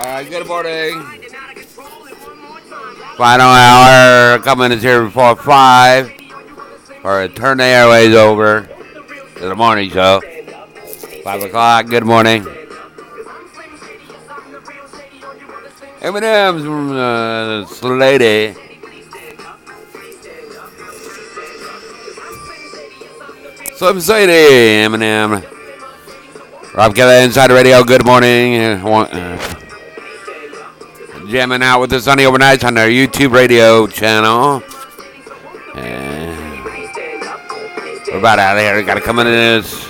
Alright, good morning. Final hour coming is here before 5. Or turn the airways over to the morning show. 5 o'clock, good morning. M&M's from Slady. Slim Sadie, M&M. Rob Kelly, Inside Radio, good morning. Jamming out with the Sunny Overnights on our YouTube radio channel. And we're about out of here. Got to come into this.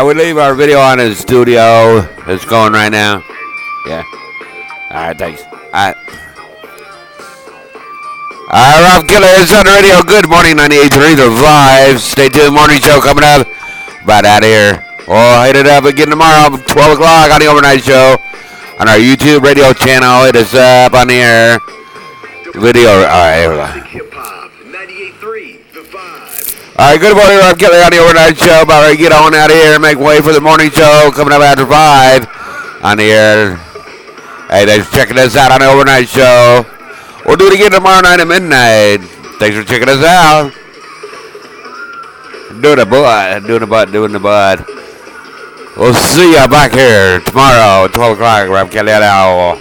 We leave our video on in the studio. It's going right now. Yeah. All right, thanks. All right, Rob Killer is on the radio. Good morning, 98.3 The Vibe. Stay tuned. Morning show coming up. About out of here. We'll hit it up again tomorrow, 12 o'clock on the overnight show on our YouTube radio channel. It is up on the air. Video. All right, here we go. All right, good morning, Rob Kelly on the overnight show. About ready to get on out of here and make way for the morning show coming up after 5 on the air. Hey, thanks for checking us out on the overnight show. We'll do it again tomorrow night at midnight. Thanks for checking us out. Doing the bud. We'll see you back here tomorrow at 12 o'clock. Rob Kelly on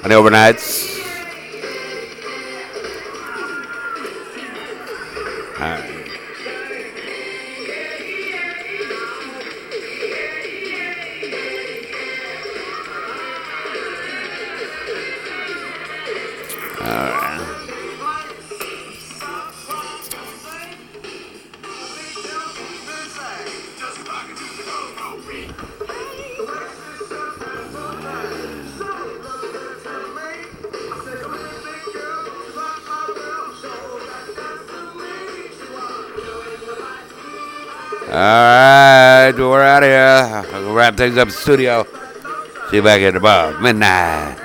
the overnights. All right. Alright, we're out of here. I'll wrap things up in the studio. See you back at about midnight.